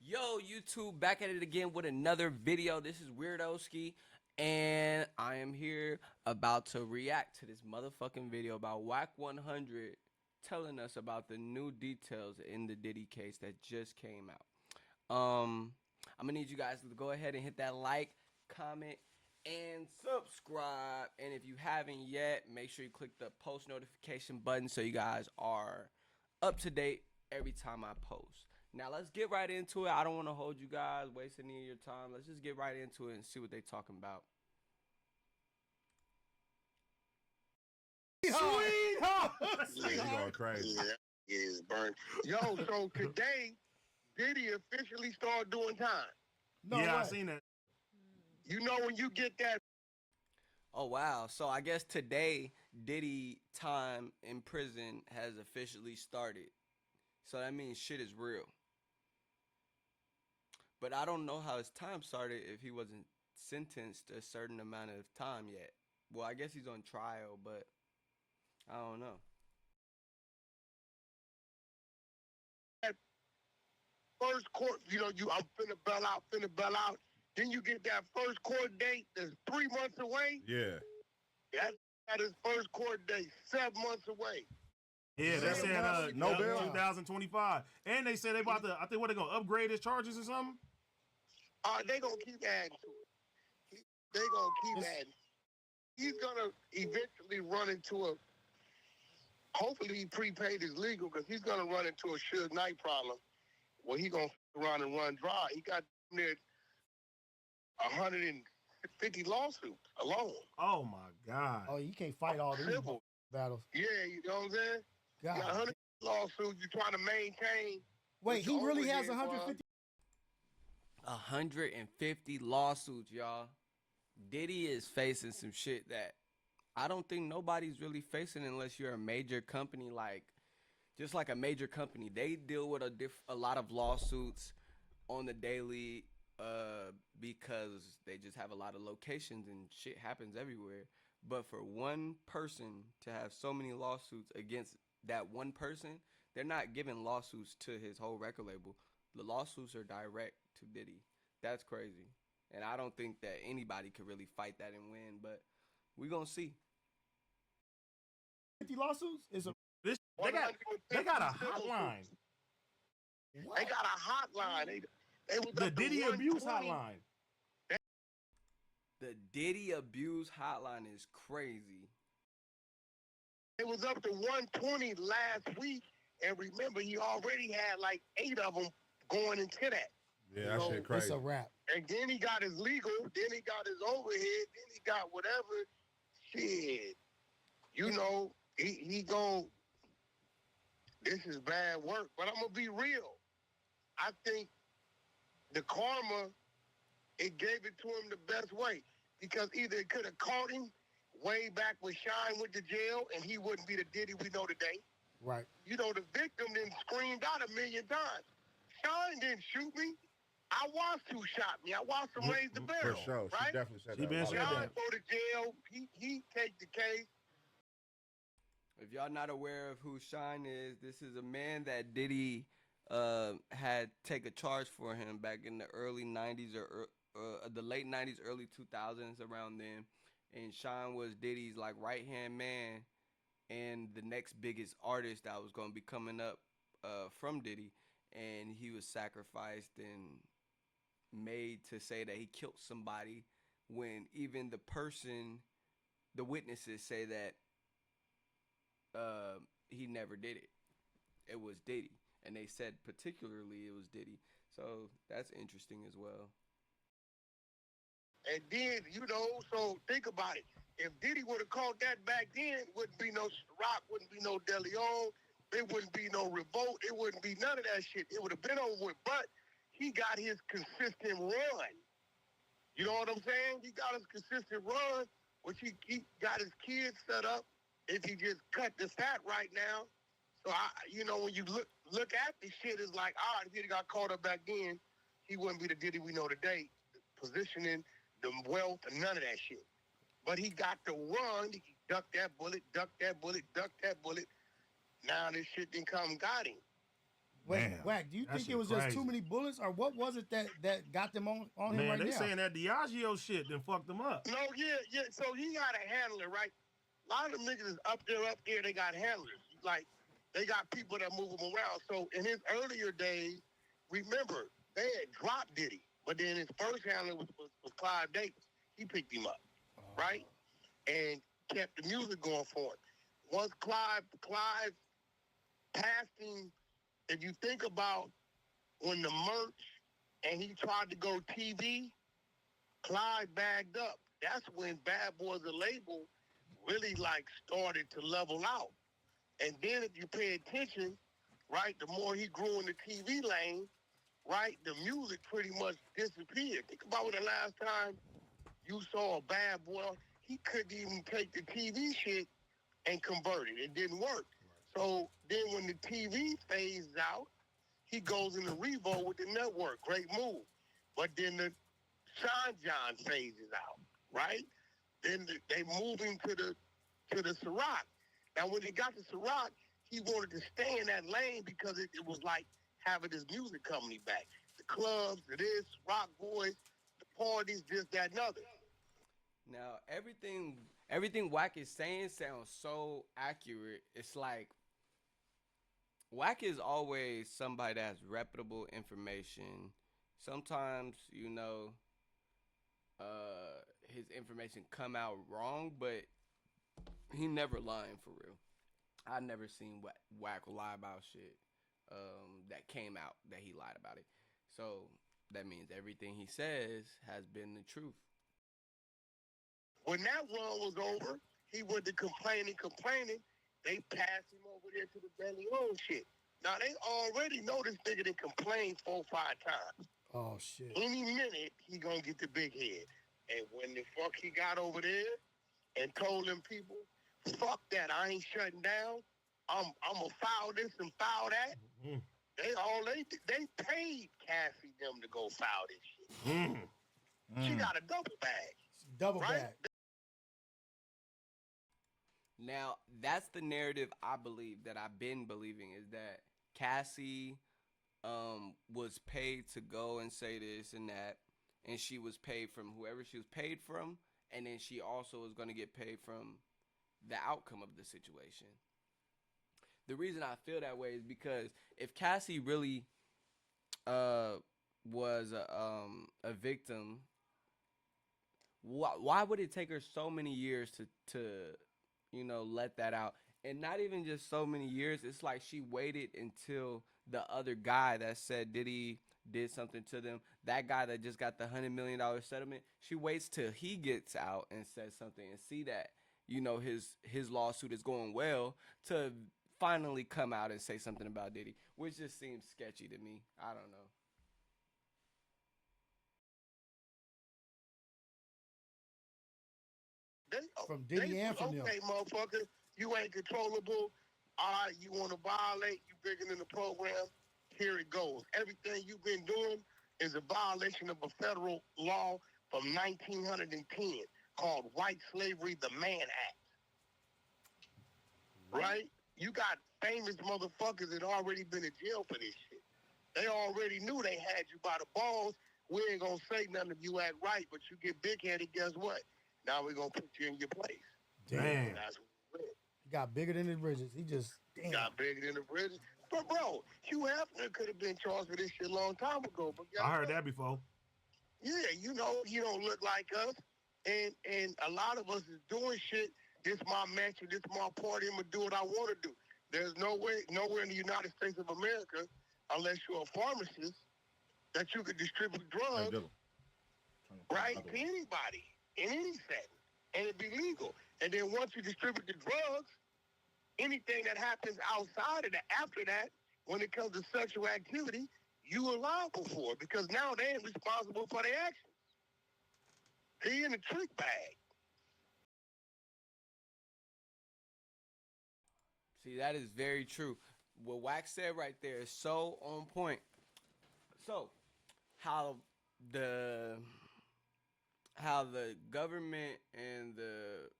Yo, YouTube, back at it again with another video. This is Weirdoski, and I am here about to react to this motherfucking video about Whack 100 telling us about the new details in the Diddy case that just came out. I'm gonna need you guys to go ahead and hit that like, comment, and subscribe. And if you haven't yet, make sure you click the post notification button so you guys are up to date every time I post. Now let's get right into it. I don't want to hold you guys, waste any of your time. Let's just get right into it and see what they talking about. Sweetheart! Yeah, you going crazy. Yeah, is burnt. Yo, so today, Diddy officially started doing time. I seen that. You know when you get that Oh wow. So I guess today Diddy time in prison has officially started. So that means shit is real. But I don't know how his time started if he wasn't sentenced a certain amount of time yet. Well, I guess he's on trial, but I don't know. first court, I'm finna bail out. Then you get that first court date that's 3 months away. Yeah. That is first court date, 7 months away. Yeah, they said No bail bail. 2025. And they said they about to, I think what, they gonna upgrade his charges or something? They gonna keep adding to it. They gonna keep adding. He's gonna eventually run into a. Hopefully he prepaid his legal because he's gonna run into a Suge Knight problem where he gonna run and run dry. He got near 150 lawsuits alone. Oh my God. Oh, you can't fight all these Civil. battles. Yeah, you know what I'm saying? God. You got 100 lawsuits you're trying to maintain. Wait, he really has 150. 150 lawsuits, y'all. Diddy is facing some shit that I don't think nobody's really facing unless you're a major company, just like a major company. They deal with a lot of lawsuits on the daily because they just have a lot of locations and shit happens everywhere. But for one person to have so many lawsuits against that one person, they're not giving lawsuits to his whole record label. The lawsuits are direct to Diddy. That's crazy. And I don't think that anybody could really fight that and win, but we're going to see. 50 lawsuits? They got a hotline. What? They got a hotline. They was The Diddy abuse hotline. The Diddy abuse hotline is crazy. It was up to 120 last week, and remember, he already had like 8 of them going into that. Yeah, that shit crazy. It's a wrap. And then he got his legal, then he got his overhead, then he got whatever. Shit. He gon' this is bad work, but I'm going to be real. I think the karma, it gave it to him the best way. Because either it could have caught him way back when Shine went to jail and he wouldn't be the Diddy we know today. Right. The victim then screamed out 1,000,000 times. Shine didn't shoot me. I watched who shot me. I watched him raise the barrel. For sure. Right? She definitely said She that. been said Shine that. go to jail. He take the case. If y'all not aware of who Shine is, this is a man that Diddy had take a charge for him back in the early 90s or the late 90s, early 2000s, around then. And Shine was Diddy's right-hand man and the next biggest artist that was going to be coming up from Diddy. And he was sacrificed and made to say that he killed somebody when even the witnesses say that he never did it. It was Diddy. And they said particularly it was Diddy. So that's interesting as well. And then, so think about it. If Diddy would have caught that back then, wouldn't be no Rock, wouldn't be no De Leon, there wouldn't be no revolt, it wouldn't be none of that shit. It would have been over with. But he got his consistent run. You know what I'm saying? He got his consistent run, which he got his kids set up. If he just cut the stat right now. So, when you look at this shit, it's like, all right, if he got caught up back then, he wouldn't be the Diddy we know today. Positioning, the wealth, and none of that shit. But he got the run. He ducked that bullet, ducked that bullet, ducked that bullet. Now this shit didn't come and got him. Wait, Man, Wack, do you that think shit it was just crazy. too many bullets, or what was it that got them on him Man, right they now? saying that Diageo shit then fucked them up. No, yeah. So he got a handler, right? A lot of them niggas is up there. They got handlers. Like, they got people that move them around. So in his earlier days, remember, they had dropped Diddy. But then his first handler was Clive Davis. He picked him up, right? And kept the music going for him. Once Clive passed him, if you think about when the merch and he tried to go TV, Clive bagged up. That's when Bad Boys the label really like started to level out. And then if you pay attention, right, the more he grew in the TV lane, right, the music pretty much disappeared. Think about when the last time you saw a Bad Boy, he couldn't even take the TV shit and convert it. It didn't work. So then when the TV phased out, he goes into Revo with the network. Great move. But then the Sean John phases out, right? Then they move him to the Ciroc. Now, when he got to Ciroc, he wanted to stay in that lane because it was like having his music company back. The clubs, the this, Rock Boys, the parties, this, that, and other. Now everything Wack is saying sounds so accurate. It's like Wack is always somebody that has reputable information. Sometimes, his information come out wrong, but he never lying for real. I never seen Wack lie about shit that came out that he lied about it. So that means everything he says has been the truth. When that run was over, he went to complaining. They passed him over there to the Benny Own shit. Now, they already know this nigga that complained 4 or 5 times. Oh, shit. Any minute, he gonna get the big head. And when the fuck he got over there and told them people, fuck that, I ain't shutting down. I'm gonna file this and file that. Mm-hmm. They paid Cassie them to go file this shit. She got a double bag. Double right? bag. Now, that's the narrative I believe that I've been believing is that Cassie was paid to go and say this and that, and she was paid from whoever she was paid from, and then she also was going to get paid from the outcome of the situation. The reason I feel that way is because if Cassie really was a victim, why would it take her so many years to let that out? And not even just so many years. It's like she waited until the other guy that said Diddy did something to them, that guy that just got the $100 million settlement, she waits till he gets out and says something and see that, his lawsuit is going well to finally come out and say something about Diddy, which just seems sketchy to me. I don't know. From Diddy and from them. Okay, motherfucker, you ain't controllable. All right, you want to violate, you bigger than the program. Here it goes. Everything you've been doing is a violation of a federal law from 1910 called White Slavery, the Mann Act. Right? You got famous motherfuckers that already been in jail for this shit. They already knew they had you by the balls. We ain't gonna say nothing if you act right, but you get big-headed, guess what? Now we're gonna put you in your place. Damn. That's what he got bigger than his bridges. He just got bigger than the bridges. But bro, Hugh Hefner could have been charged for this shit a long time ago. But I heard that before. Yeah, you don't look like us, and a lot of us is doing shit. This my mansion, this my party. I'm gonna do what I want to do. There's nowhere in the United States of America, unless you're a pharmacist, that you could distribute drugs, right, to anybody in any setting, and it'd be legal. And then once you distribute the drugs, anything that happens outside of that, after that, when it comes to sexual activity, you are liable for it because now they ain't responsible for their actions. He in the trick bag. See, that is very true. What Wax said right there is so on point. So, how the government and the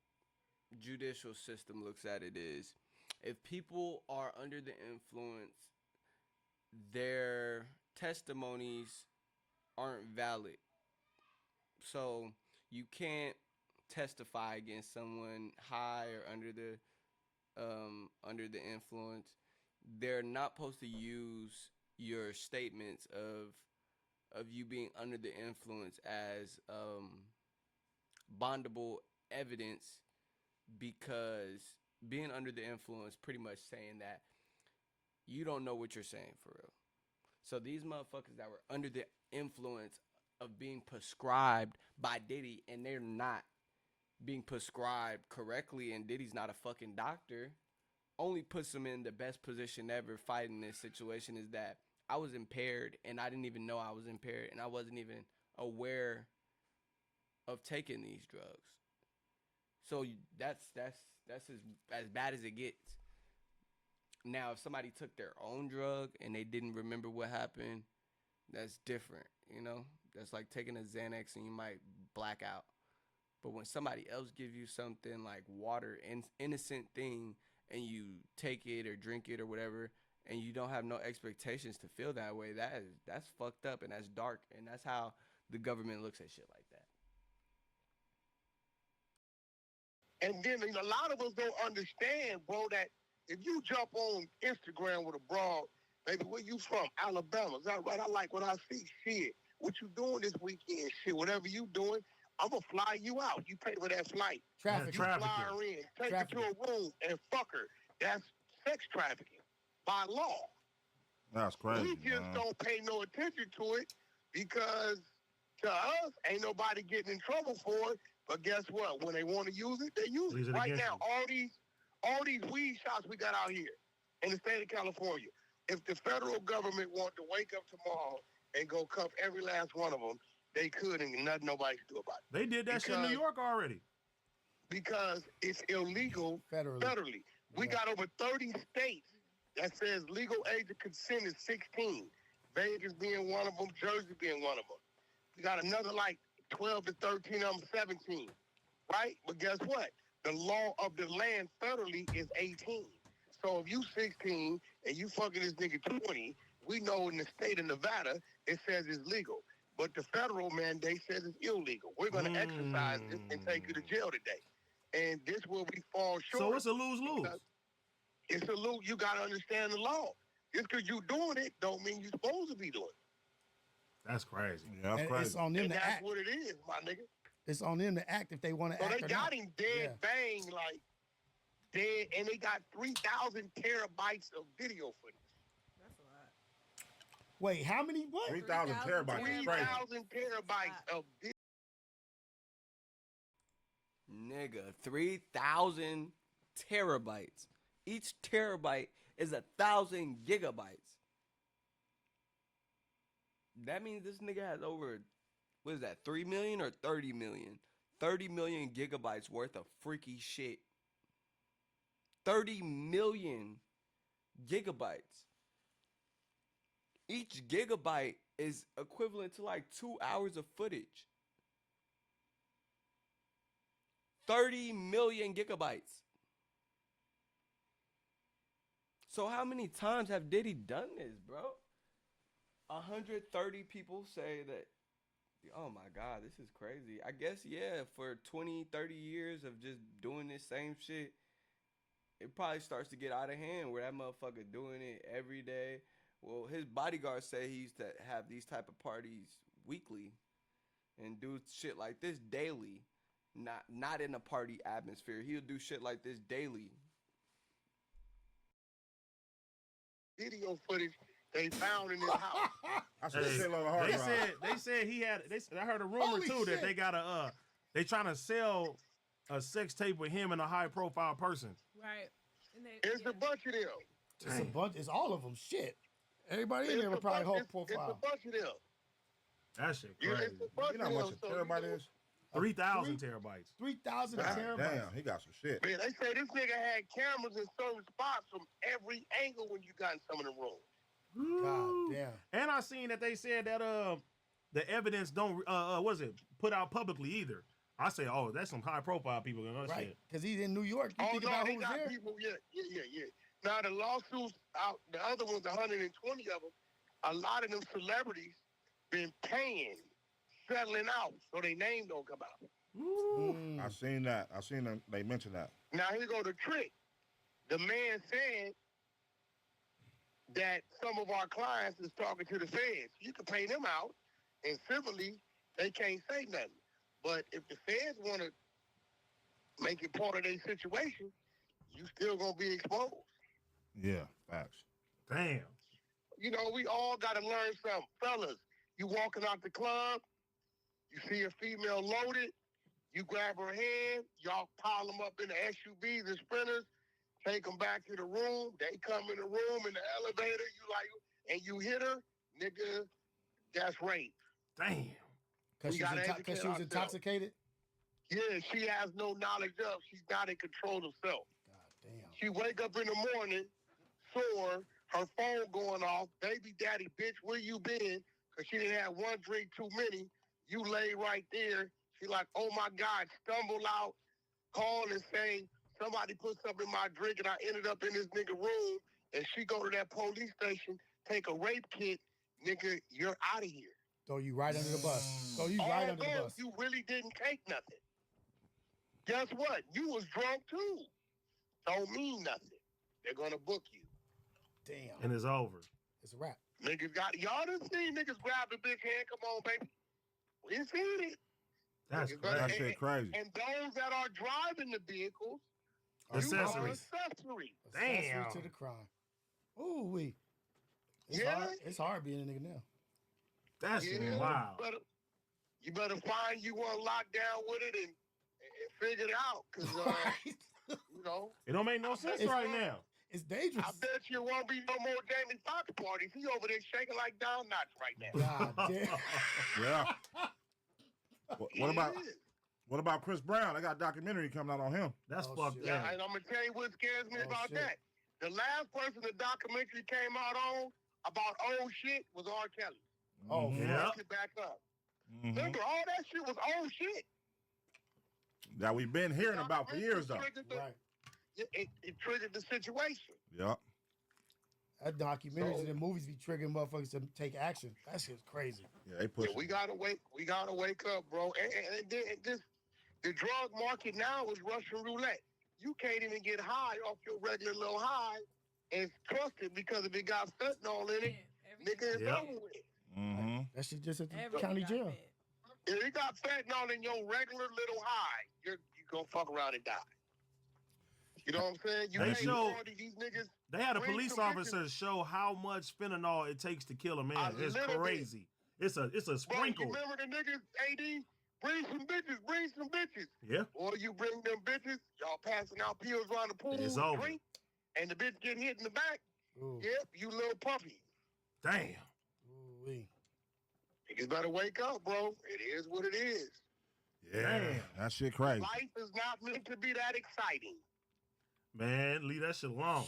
judicial system looks at it is, if people are under the influence, their testimonies aren't valid. So you can't testify against someone high or under the influence. They're not supposed to use your statements of you being under the influence as bondable evidence, because being under the influence pretty much saying that you don't know what you're saying for real. So these motherfuckers that were under the influence of being prescribed by Diddy, and they're not being prescribed correctly, and Diddy's not a fucking doctor, only puts them in the best position ever fighting this situation. Is that I was impaired and I didn't even know I was impaired, and I wasn't even aware of taking these drugs. So that's as bad as it gets. Now, if somebody took their own drug and they didn't remember what happened, that's different, you know? That's like taking a Xanax and you might black out. But when somebody else gives you something like water, an innocent thing, and you take it or drink it or whatever, and you don't have no expectations to feel that way, that's fucked up and that's dark, and that's how the government looks at shit like that. And then a lot of us don't understand, bro, that if you jump on Instagram with a broad, baby, where you from? Alabama. Is that right? I like what I see. Shit. What you doing this weekend? Shit. Whatever you doing, I'm going to fly you out. You pay for that flight. Trafficking. Trafficking. Fly her in. Take her to a room and fuck her. That's sex trafficking by law. That's crazy. We just don't pay no attention to it because to us, ain't nobody getting in trouble for it. But guess what? When they want to use it, they use it. Right now, all these weed shops we got out here in the state of California, if the federal government want to wake up tomorrow and go cuff every last one of them, they could, and nothing nobody can do about it. They did that shit in New York already. Because it's illegal federally. We got over 30 states that says legal age of consent is 16. Vegas being one of them, Jersey being one of them. We got another like 12 to 13 of them, 17. Right? But guess what? The law of the land federally is 18. So if you 16 and you fucking this nigga 20, we know in the state of Nevada, it says it's legal. But the federal mandate says it's illegal. We're going to exercise this and take you to jail today. And this where we fall short. So it's a lose-lose. It's a lose. You got to understand the law. Just because you're doing it don't mean you're supposed to be doing it. That's crazy. Yeah, that's crazy. It's on them and to that's act. what it is, my nigga. It's on them to act if they want to So act. they or got not. him dead, bang, like dead, and they got 3,000 terabytes of video footage. That's a lot. Wait, how many? What? 3,000 terabytes. 3,000 terabytes of video. Nigga, 3,000 terabytes. Each terabyte is 1,000 gigabytes. That means this nigga has over, what is that, 3 million or 30 million? 30 million gigabytes worth of freaky shit. 30 million gigabytes. Each gigabyte is equivalent to like 2 hours of footage. 30 million gigabytes. So how many times have Diddy done this, bro? 130 people say that, oh my God, this is crazy. I guess, yeah, for 20, 30 years of just doing this same shit, it probably starts to get out of hand where that motherfucker doing it every day. Well, his bodyguards say he used to have these type of parties weekly and do shit like this daily. Not in a party atmosphere. He'll do shit like this daily. Video footage they found in his house. I said shit on the hard drive. They said he had. I heard a rumor Holy too shit. that they got they trying to sell a sex tape with him and a high profile person. Right. And It's a bunch of them. It's a bunch. It's all of them. Shit. Everybody in It's there a would probably bunch- hold It's a profile. bunch of them. That shit Yeah, crazy. it's a bunch You know how much of a them. terabyte is? 3,000 terabytes. 3,000 God terabytes. damn, he got some shit. Man, they say this nigga had cameras in certain spots from every angle when you got in some of the rooms. God damn. And I seen that they said that the evidence don't was it put out publicly either. I say, oh, that's some high profile people doing that Right. shit. Because he's in New York. You think about they who's got there? people, yeah. Now the lawsuits out, the other ones, 120 of them. A lot of them celebrities been paying, settling out, so their name don't come out. Ooh. I seen that. I seen them. They mentioned that. Now here go the trick. The man said that some of our clients is talking to the feds. You can pay them out, and civilly, they can't say nothing. But if the feds want to make it part of their situation, you still gonna be exposed. Yeah, facts. Damn. You know, we all got to learn something. Fellas, you walking out the club, you see a female loaded, you grab her hand, y'all pile them up in the SUVs and Sprinters, take them back to the room. They come in the room in the elevator, and you hit her, nigga, that's rape. Damn. Because We she gotta was educate ourselves. intoxicated? Yeah, she has no knowledge of. She's not in control of self. God damn. She wake up in the morning, sore, her phone going off. Baby daddy, bitch, where you been? Because she didn't have one drink too many. You lay right there. She like, oh my God, stumble out, call and say, somebody put something in my drink and I ended up in this nigga room. And she go to that police station, take a rape kit, nigga, you're out of here. Throw you right under the bus. Throw you right under the Although bus. you really didn't take nothing. Guess what? You was drunk too. Don't mean nothing. They're gonna book you. Damn. And it's over. It's a wrap. Niggas got y'all done seen niggas grab the big hand. Come on, baby. We seen it. That's Niggas crazy. That shit crazy. And those that are driving the vehicles, Accessories. you are accessories. Accessory Damn. to the crime. Ooh, we. It's Yeah. hard. It's hard being a nigga now. That shit is Yeah. wild. You better find you one locked down with it and figure it out. Because, you know, It don't make no sense It's- right now. It's dangerous. I bet you won't be no more Jamie Foxx parties. He over there shaking like Don Knotts right now. God damn. Yeah. What about He is. what about Chris Brown? I got a documentary coming out on him. That's Oh, fucked shit. Yeah, up. and I'm gonna tell you what scares me Oh, about shit. that. The last person the documentary came out on about old shit was R. Kelly. Oh, Mhm. Yeah. Look it back up. Mhm. Remember, all that shit was old shit. That we've been hearing about for years, though. right. It triggered the situation. Yep. That documentaries So- and the movies be triggering motherfuckers to take action. That shit's crazy. Yeah, they Yeah, push. we gotta wake up, bro. And this, the drug market now is Russian roulette. You can't even get high off your regular little high and trust it because if it got fentanyl in it, nigga, it's Yep. over with. Mm-hmm. That shit just at the Everything county got jail. fed. If you got fentanyl in your regular little high, you gonna fuck around and die. You know what I'm saying? You They ain't show- party, these niggas. They had a Bring police some officer show how much fentanyl it takes to kill a A man. It's little bit. crazy. It's a Bro, sprinkle. you remember the niggas, AD? Bring some bitches. Yeah. Or you bring them bitches, y'all passing out pills around the pool, It's over. drink, and the bitch get hit in the back. Ooh. Yep, you little puppy. Damn. Ooh-wee. Niggas better wake up, bro. It is what it is. Yeah. Damn. That shit crazy. Life is not meant to be that exciting. Man, leave that shit alone.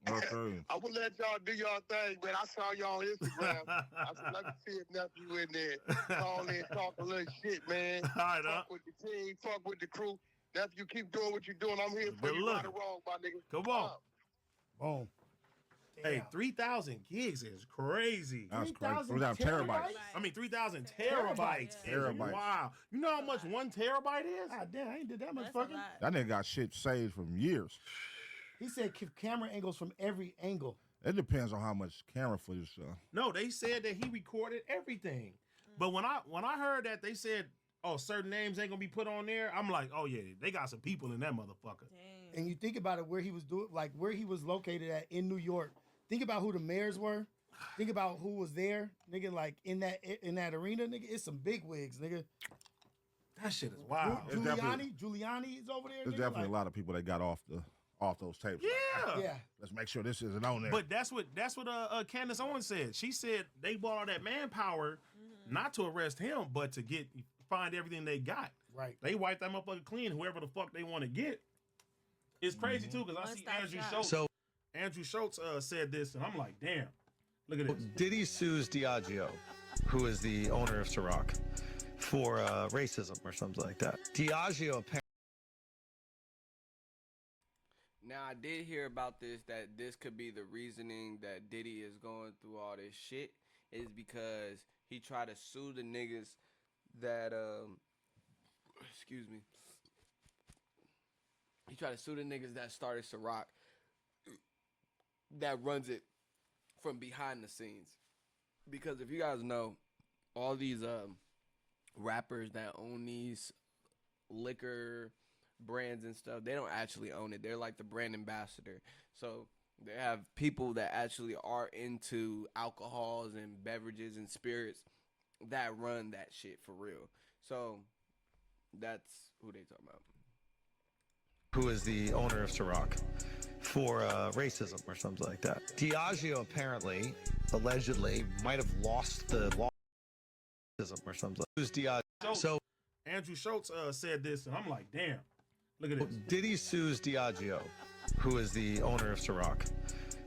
Okay. I will let y'all do y'all thing, man. I saw y'all on Instagram. I said, let me see if nephew in there. Call in, talk a little shit, man. All right, Fuck with the team, fuck with the crew. Nephew, keep doing what you're doing. I'm here for Good you, right or looking. wrong, my nigga. Come on. Boom. Hey, Damn. 3,000 gigs is crazy. That's crazy. 3,000 3,000 terabytes. I mean, 3,000 terabytes. Terabytes. Wow. You know how much 1 terabyte is? God damn, I ain't did that much That's a fucking. lot. That nigga got shit saved from years. He said camera angles from every angle. It depends on how much camera footage. No, they said that he recorded everything. But when I heard that, they said, oh, certain names ain't gonna be put on there. I'm like, oh yeah, they got some people in that motherfucker. Damn. And you think about it, where he was doing, like where he was located at in New York. Think about who the mayors were. Think about who was there, nigga. Like in that arena, nigga. It's some big wigs, nigga. That shit is wild. It's definitely- Giuliani is over there. There's nigga, definitely like, a lot of people that got off those tapes. Yeah. Yeah, Let's make sure this isn't on there. But that's what Candace Owens said. She said they bought all that manpower not to arrest him, but to find everything they got. right. They wiped that motherfucker clean, whoever the fuck they want to get. It's crazy too, because I see One-stop Andrew shop. Schultz. So Andrew Schultz said this, and I'm like, damn. Look at this. Diddy sues Diageo, who is the owner of Ciroc, for racism or something like that. Diageo apparently. Now I did hear about this, that this could be the reasoning that Diddy is going through all this shit is because he tried to sue the niggas that excuse me. He tried to sue the niggas that started Ciroc, that runs it from behind the scenes. Because if you guys know, all these rappers that own these liquor brands and stuff, they don't actually own it. They're like the brand ambassador. So they have people that actually are into alcohols and beverages and spirits that run that shit for real. So that's who they talking about. Who is the owner of Ciroc, for racism or something like that. Diageo apparently, allegedly, might have lost the law or something. Who's Diageo? So Andrew Schultz said this, and I'm like, damn. Look at this. Diddy sues Diageo, who is the owner of Ciroc,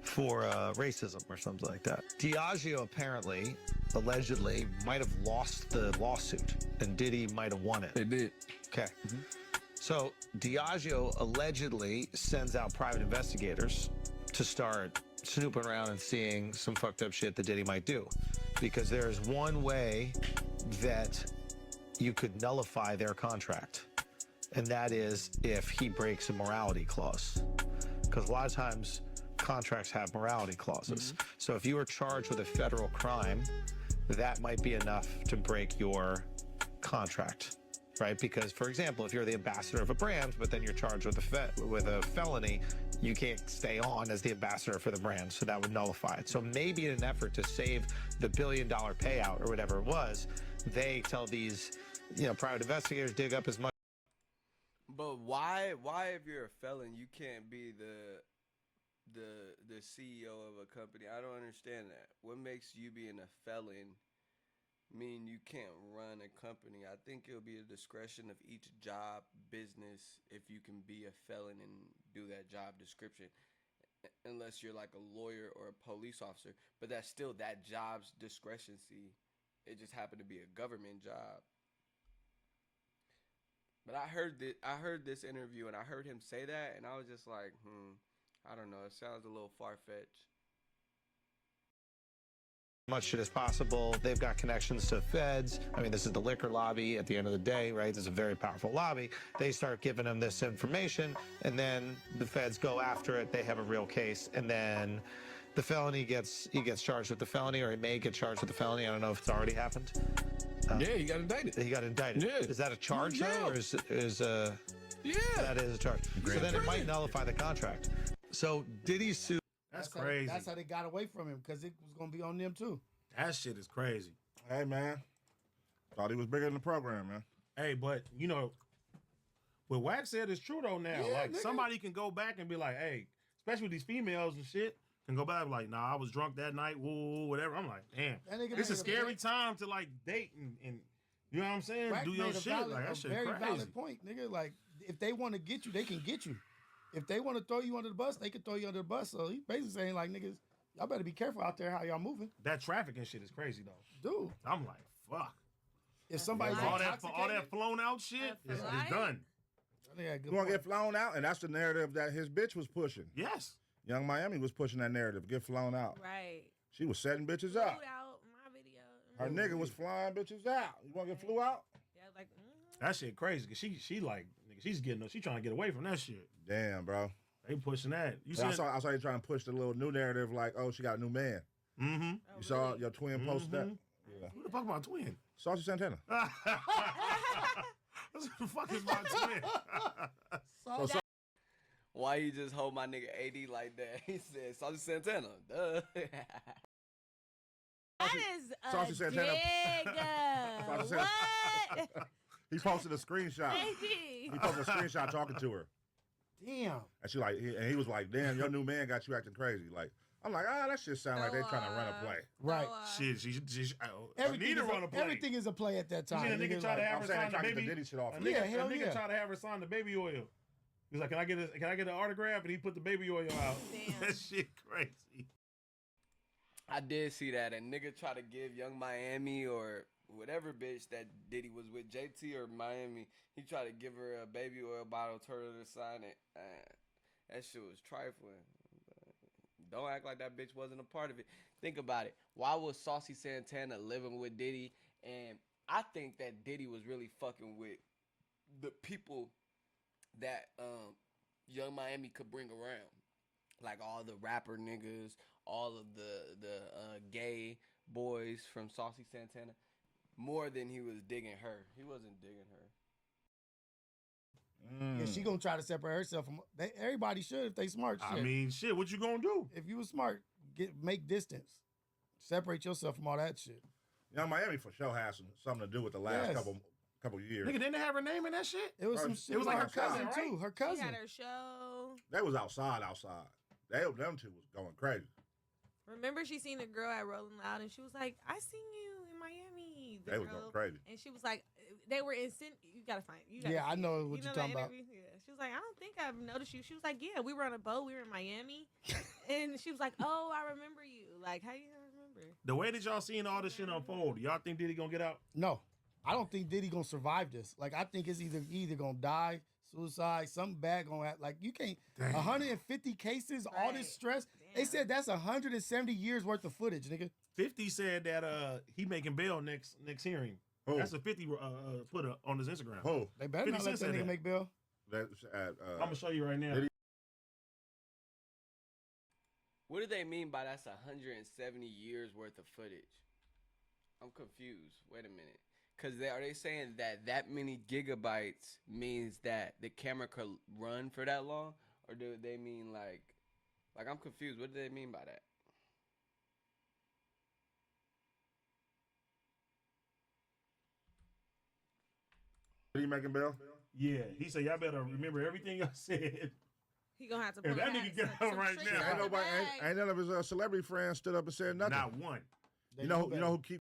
for racism or something like that. Diageo apparently, allegedly, might have lost the lawsuit, and Diddy might have won it. They did. Okay. So Diageo allegedly sends out private investigators to start snooping around and seeing some fucked up shit that Diddy might do. Because there is one way that you could nullify their contract, and that is if he breaks a morality clause. Because a lot of times contracts have morality clauses. So if you were charged with a federal crime, that might be enough to break your contract. Right? Because, for example, if you're the ambassador of a brand, but then you're charged with a felony, you can't stay on as the ambassador for the brand, so that would nullify it. So maybe in an effort to save the $1 billion payout or whatever it was, they tell these, private investigators dig up as much. But why if you're a felon you can't be the CEO of a company? I don't understand that. What makes you being a felon mean you can't run a company? I think it'll be a discretion of each job business if you can be a felon and do that job description, unless you're like a lawyer or a police officer. But that's still that job's discretion. See, it just happened to be a government job. But I heard this interview and I heard him say that, and I was just like, I don't know. It sounds a little far-fetched. Much shit as possible. They've got connections to feds. I mean, this is the liquor lobby at the end of the day, right? This is a very powerful lobby. They start giving them this information, and then the feds go after it. They have a real case, and then the felony gets charged with the felony, or he may get charged with the felony. I don't know if it's already happened. Yeah, he got indicted. He got indicted. Yeah. Is that a charge, though, or is Yeah, that is a charge? So then it might nullify the contract. So Diddy sued. That's crazy. That's how they got away from him, because it was going to be on them, too. That shit is crazy. Hey, man. Thought he was bigger than the program, man. Hey, but, what Wack said is true, though, now. Yeah, like, nigga. somebody can go back and be like, hey, especially with these females and shit, can go back and be like, nah, I was drunk that night, woo, whatever. I'm like, damn. That nigga It's a made scary time to, like, date and you know what I'm saying? Wack Do your made a shit. Like, that shit very crazy. valid point, nigga. Like, if they want to get you, they can get you. If they want to throw you under the bus, they can throw you under the bus. So he basically saying, like, niggas, y'all better be careful out there how y'all moving. That trafficking shit is crazy, though. Dude, I'm like, fuck. if somebody's All intoxicated, that flown out shit is Right. done. they got good You want to point. get flown out? And that's the narrative that his bitch was pushing. Yes. Young Miami was pushing that narrative, get flown out. Right. She was setting bitches Flew up. out my video. Her nigga was flying bitches out. You want to get flew out? Yeah, like, That shit crazy. Cause she like, nigga, she trying to get away from that shit. Damn, bro. They pushing that. You see I saw you trying to push the little new narrative like, oh, she got a new man. Mm-hmm. oh, You saw really? your twin post that? Mhm. Yeah. Who the fuck my twin? Saucy Santana. Who the fuck is my twin? So, Why you just hold my nigga AD like that? He said, Saucy Santana. Duh. That is a Saucy Santana. digger. Saucy What? he posted a screenshot. Baby. He posted a screenshot talking to her. Damn. And he was like, damn, your new man got you acting crazy. Like, I'm like, that shit sound like they trying to run a play. Right. Shit, she Everything need to is run a play. everything is a play at that You time. seen a nigga Nigga, try to like, have I'm her saying sign they the trying to get baby. the Diddy shit off. A nigga, hell a nigga yeah. tried to have her sign the baby oil. He's like, can I get an autograph? And he put the baby oil out. Damn. That shit crazy. I did see that. A nigga try to give Young Miami or whatever bitch that Diddy was with, JT or Miami, he tried to give her a baby oil bottle, told her to sign it. That shit was trifling. Don't act like that bitch wasn't a part of it. Think about it. Why was Saucy Santana living with Diddy? And I think that Diddy was really fucking with the people that Young Miami could bring around. Like all the rapper niggas, all of the gay boys from Saucy Santana. More than he was digging her. He wasn't digging her. Yeah, she gonna try to separate herself from. Everybody should if they smart. Shit. I mean, shit, what you gonna do? If you was smart, make distance, separate yourself from all that shit. Young Miami for sure has something to do with the last Yes. couple years. Nigga, didn't they have her name in that shit? It was some It shit. was like her cousin cousin, too. Her She cousin. had her show. They was outside. Them two was going crazy. Remember, she seen a girl at Rolling Loud, and she was like, "I seen you in Miami." The They was girl- going crazy. And she was like, "They were in sin." You gotta find. You gotta Yeah, I see know it. what you you're know talking that about. interview? Yeah. She was like, "I don't think I've noticed you." She was like, "Yeah, we were on a boat. We were in Miami," and she was like, "Oh, I remember you. Like, how you gonna remember?" The way that y'all seen all this shit unfold, y'all think Diddy gonna get out? No, I don't think Diddy gonna survive this. Like I think it's either gonna die, suicide, something bad gonna happen. Like you can't. 150 cases, all this Right. stress. They Damn. said that's 170 years worth of footage, nigga. 50 said that he making bail next hearing. Who? That's a 50 put on his Instagram. Who? They better 50 not let Cent that said nigga that. make bail. That's at. I'm gonna show you right now. Diddy- What do they mean by that's 170 years worth of footage? I'm confused. Wait a minute. Because are they saying that many gigabytes means that the camera could run for that long? Or do they mean like I'm confused. What do they mean by that? Did he making bail? Yeah, he said y'all better remember everything I said. He gonna have to. If pull that out nigga get some out right tricks now, out Ain't the nobody, bag. ain't none of his celebrity friends stood up and said nothing. Not one. They you know better. who keep.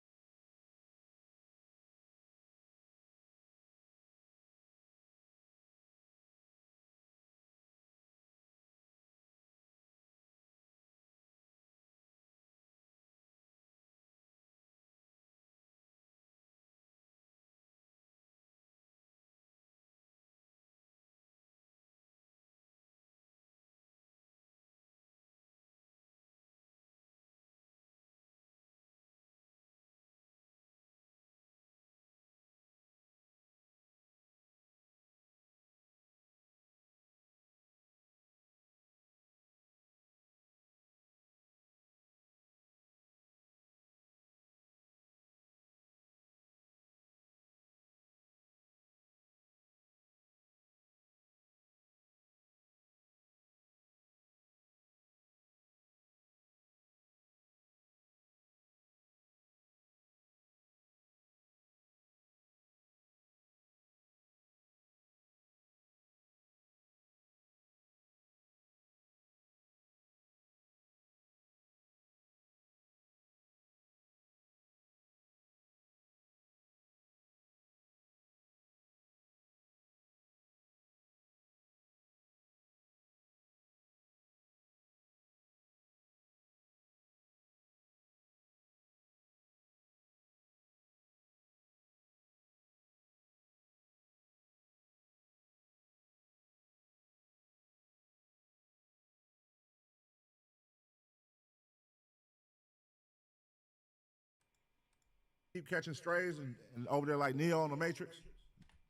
Keep catching strays and over there like Neo on the Matrix.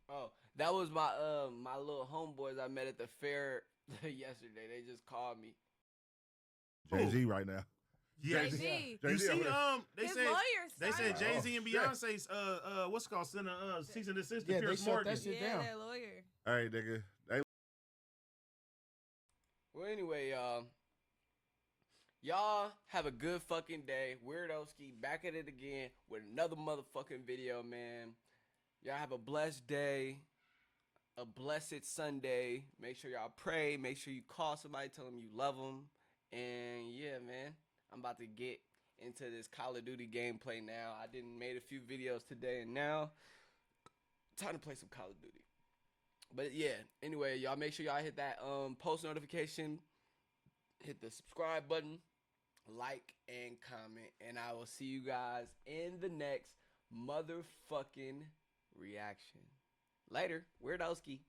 Oh, that was my little homeboys I met at the fair yesterday. They just called me. Jay-Z right now. Yes. Jay-Z. You Jay-Z see, over there. they His said lawyer they said signed Jay it. Z and Oh, shit. Beyonce's what's it called sending cease and desist to Yeah, they Pierce shut Morgan. that shit Yeah, down. that lawyer. Hey, nigga. They Well, anyway, y'all have a good fucking day. Weirdoski back at it again with another motherfucking video, man. Y'all have a blessed day, a blessed Sunday. Make sure y'all pray. Make sure you call somebody, tell them you love them. And yeah, man, I'm about to get into this Call of Duty gameplay now. I didn't made a few videos today, and now time to play some Call of Duty. But yeah, anyway, y'all make sure y'all hit that post notification, hit the subscribe button, like and comment, and I will see you guys in the next motherfucking reaction. Later, Weirdowski.